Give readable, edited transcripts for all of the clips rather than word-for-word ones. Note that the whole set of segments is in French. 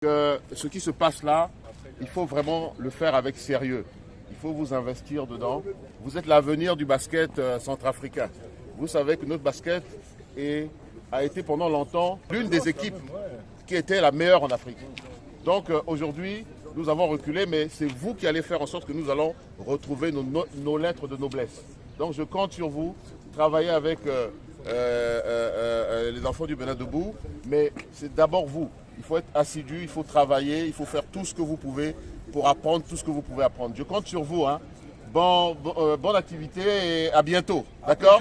Ce qui se passe là, il faut vraiment le faire avec sérieux. Il faut vous investir dedans. Vous êtes l'avenir du basket centrafricain. Vous savez que notre basket a été pendant longtemps l'une des équipes qui était la meilleure en Afrique. Donc aujourd'hui, nous avons reculé, mais c'est vous qui allez faire en sorte que nous allons retrouver nos lettres de noblesse. Donc je compte sur vous, travailler avec les enfants du Bénin debout, mais c'est d'abord vous. Il faut être assidu, il faut travailler, il faut faire tout ce que vous pouvez pour apprendre tout ce que vous pouvez apprendre. Je compte sur vous. Hein. Bonne activité et à bientôt. D'accord ?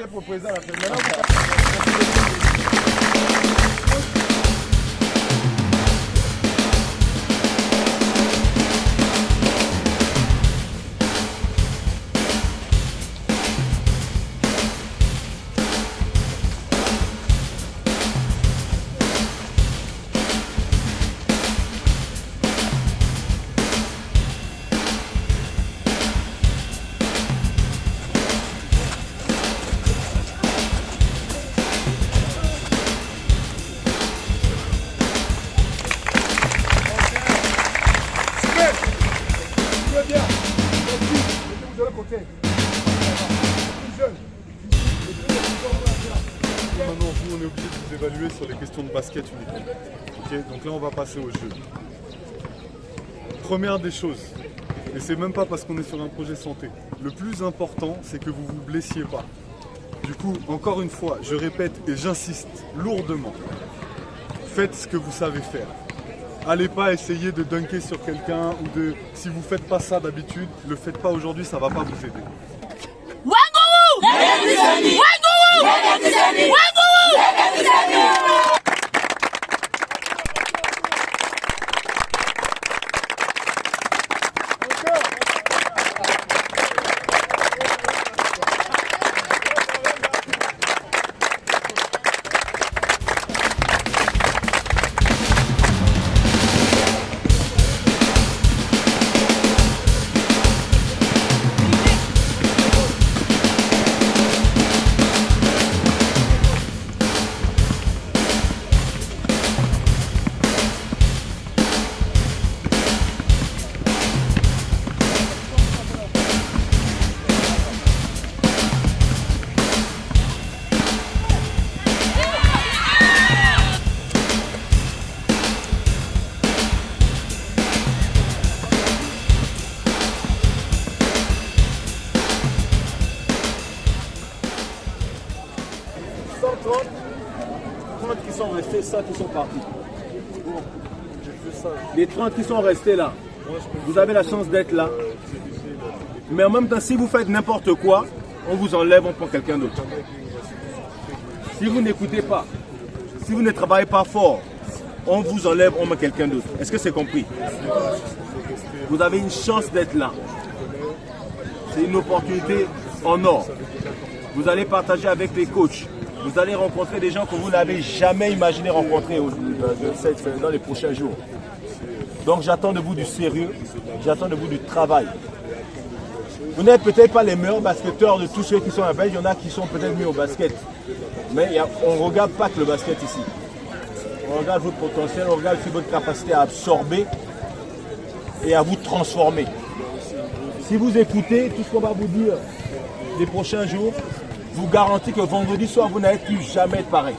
Maintenant, vous, on est obligé de vous évaluer sur les questions de basket uniquement. Okay, donc là, on va passer au jeu. Première des choses, et c'est même pas parce qu'on est sur un projet santé, le plus important, c'est que vous vous blessiez pas. Du coup, encore une fois, je répète et j'insiste lourdement, faites ce que vous savez faire. Allez pas essayer de dunker sur quelqu'un ou de... Si vous faites pas ça d'habitude, le faites pas aujourd'hui, ça va pas vous aider. Qui sont restés, ça qui sont partis. Les 30 qui sont restés là, vous avez la chance d'être là. Mais en même temps, si vous faites n'importe quoi, on vous enlève, on prend quelqu'un d'autre. Si vous n'écoutez pas, si vous ne travaillez pas fort, on vous enlève, on met quelqu'un d'autre. Est-ce que c'est compris? Vous avez une chance d'être là. C'est une opportunité en or. Vous allez partager avec les coachs. Vous allez rencontrer des gens que vous n'avez jamais imaginé rencontrer dans les prochains jours. Donc j'attends de vous du sérieux, j'attends de vous du travail. Vous n'êtes peut-être pas les meilleurs basketteurs de tous ceux qui sont à Belgique, il y en a qui sont peut-être mieux au basket. Mais on ne regarde pas que le basket ici. On regarde votre potentiel, on regarde votre capacité à absorber et à vous transformer. Si vous écoutez tout ce qu'on va vous dire les prochains jours, je vous garantis que vendredi soir, vous n'allez plus jamais être pareil.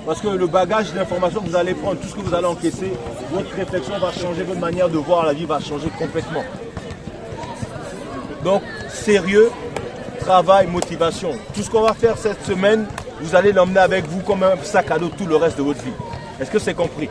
Parce que le bagage d'informations que vous allez prendre, tout ce que vous allez encaisser, votre réflexion va changer, votre manière de voir la vie va changer complètement. Donc, sérieux, travail, motivation. Tout ce qu'on va faire cette semaine, vous allez l'emmener avec vous comme un sac à dos tout le reste de votre vie. Est-ce que c'est compris?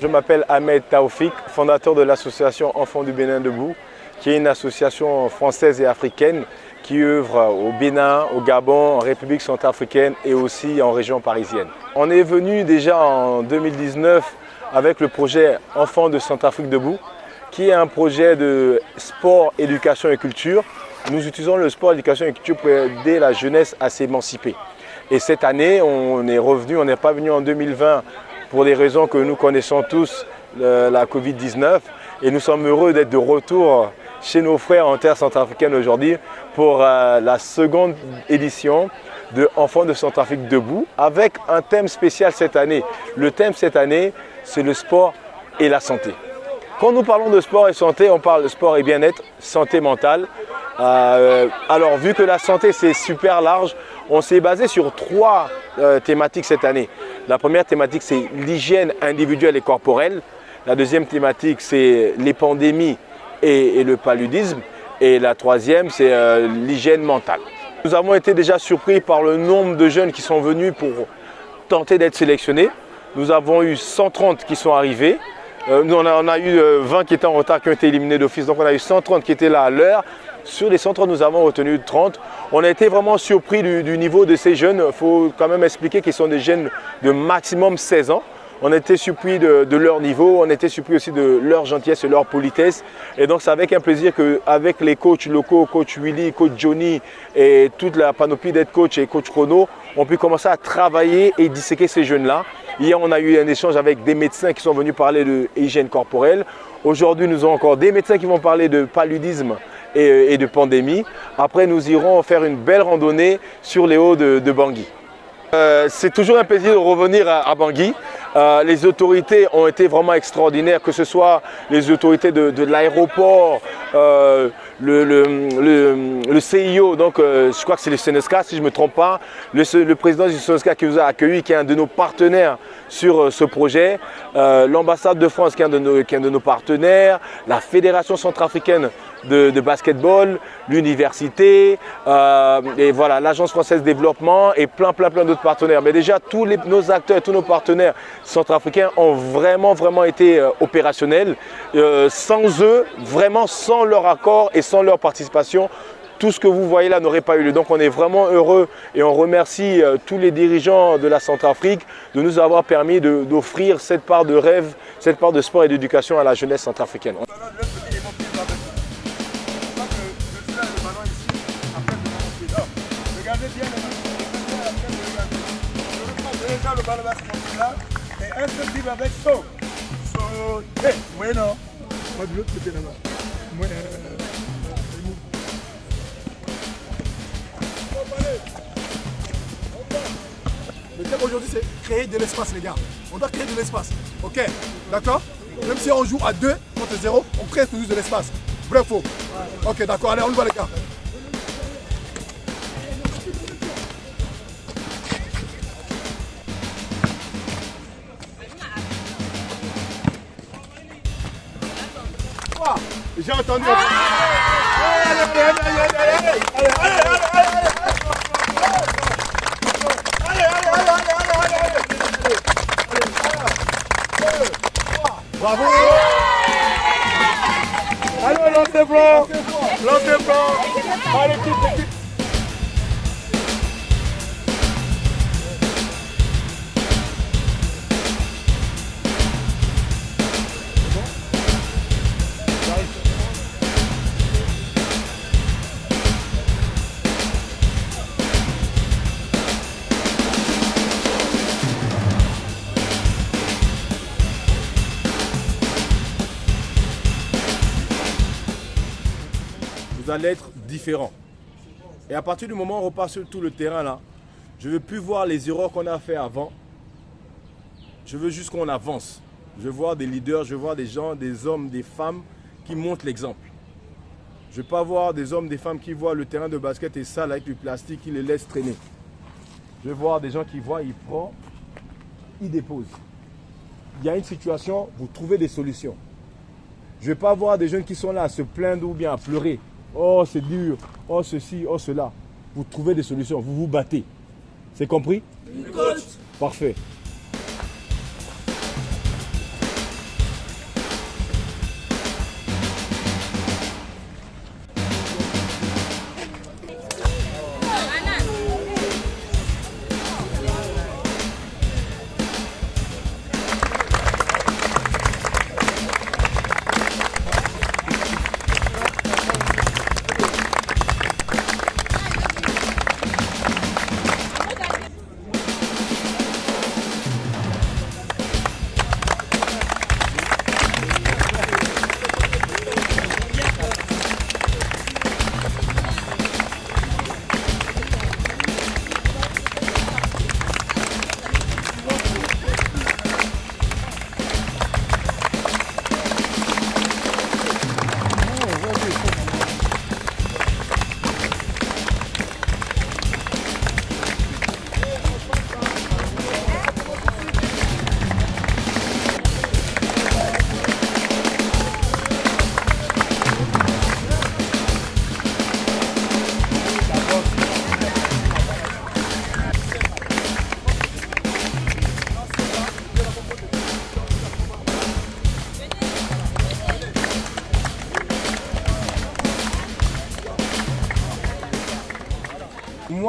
Je m'appelle Ahmed Taoufik, fondateur de l'association Enfants du Bénin Debout, qui est une association française et africaine qui œuvre au Bénin, au Gabon, en République centrafricaine et aussi en région parisienne. On est venu déjà en 2019 avec le projet Enfants de Centrafrique Debout, qui est un projet de sport, éducation et culture. Nous utilisons le sport, éducation et culture pour aider la jeunesse à s'émanciper. Et cette année, on est revenu, on n'est pas venu en 2020 pour des raisons que nous connaissons tous, la Covid-19. Et nous sommes heureux d'être de retour chez nos frères en terre centrafricaine aujourd'hui pour la seconde édition de Enfants de Centrafrique Debout avec un thème spécial cette année. Le thème cette année, c'est le sport et la santé. Quand nous parlons de sport et santé, on parle de sport et bien-être, santé mentale. Alors vu que la santé c'est super large, on s'est basé sur 3 thématiques cette année. La première thématique c'est l'hygiène individuelle et corporelle. La deuxième thématique c'est les pandémies et le paludisme. Et la troisième c'est l'hygiène mentale. Nous avons été déjà surpris par le nombre de jeunes qui sont venus pour tenter d'être sélectionnés. Nous avons eu 130 qui sont arrivés. Nous, on a eu 20 qui étaient en retard, qui ont été éliminés d'office. Donc on a eu 130 qui étaient là à l'heure. Sur les 130, nous avons retenu 30. On a été vraiment surpris du niveau de ces jeunes. Il faut quand même expliquer qu'ils sont des jeunes de maximum 16 ans. On a été surpris de leur niveau, on a été surpris aussi de leur gentillesse et leur politesse. Et donc c'est avec un plaisir qu'avec les coachs locaux, coach Willy, coach Johnny et toute la panoplie d'être coach et coach Chrono, on peut commencer à travailler et disséquer ces jeunes-là. Hier, on a eu un échange avec des médecins qui sont venus parler de hygiène corporelle. Aujourd'hui, nous avons encore des médecins qui vont parler de paludisme et de pandémie. Après, nous irons faire une belle randonnée sur les hauts de Bangui. C'est toujours un plaisir de revenir à Bangui. Les autorités ont été vraiment extraordinaires, que ce soit les autorités de l'aéroport, le CIO, donc je crois que c'est le Senesca si je ne me trompe pas, le président du Senesca qui nous a accueillis, qui est un de nos partenaires sur ce projet, l'ambassade de France qui est un de nos partenaires, la Fédération centrafricaine de basketball, l'université, et voilà, l'Agence française de développement et plein d'autres partenaires. Mais déjà, tous nos acteurs, tous nos partenaires centrafricains ont vraiment été opérationnels. Sans eux, vraiment sans leur accord et sans leur participation, tout ce que vous voyez là n'aurait pas eu lieu. Donc on est vraiment heureux et on remercie tous les dirigeants de la Centrafrique de nous avoir permis d'offrir cette part de rêve, cette part de sport et d'éducation à la jeunesse centrafricaine. Regardez bien le ballon va se montrer là et un seul type avec saut. Sauter. Oui, non. Moi de l'autre côté là-bas. Moi, le thème aujourd'hui c'est créer de l'espace les gars. On doit créer de l'espace. Ok, d'accord? Même si on joue à 2 contre 0, on crée toujours de l'espace. Vrai ou faux? Ok, d'accord, allez on y va les gars. J'ai entendu. Bravo. Allez, lancez blanc. Lancez blanc. Allez, l'équipe. Vous allez être différent. Et à partir du moment où on repart sur tout le terrain là, je ne veux plus voir les erreurs qu'on a fait avant. Je veux juste qu'on avance. Je veux voir des leaders, je veux voir des gens, des hommes, des femmes qui montrent l'exemple. Je ne veux pas voir des hommes, des femmes qui voient le terrain de basket et sale avec du plastique, qui les laissent traîner. Je veux voir des gens qui voient, ils prennent, ils déposent. Il y a une situation, vous trouvez des solutions. Je ne veux pas voir des jeunes qui sont là à se plaindre ou bien à pleurer. Oh, c'est dur. Oh, ceci, oh, cela. Vous trouvez des solutions. Vous vous battez. C'est compris? Oui, coach. Parfait.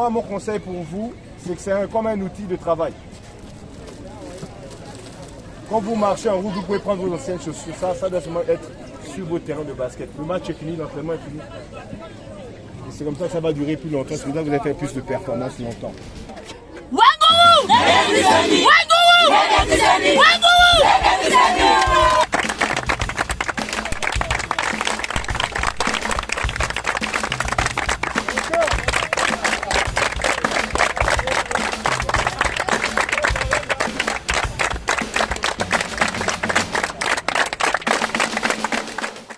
moi, mon conseil pour vous, c'est que c'est comme un outil de travail. Quand vous marchez en route, vous pouvez prendre vos anciennes chaussures. Ça doit seulement être sur vos terrains de basket. Le match est fini, l'entraînement est fini. Et c'est comme ça que ça va durer plus longtemps. C'est comme ça que vous allez faire plus de performances longtemps. Wangu!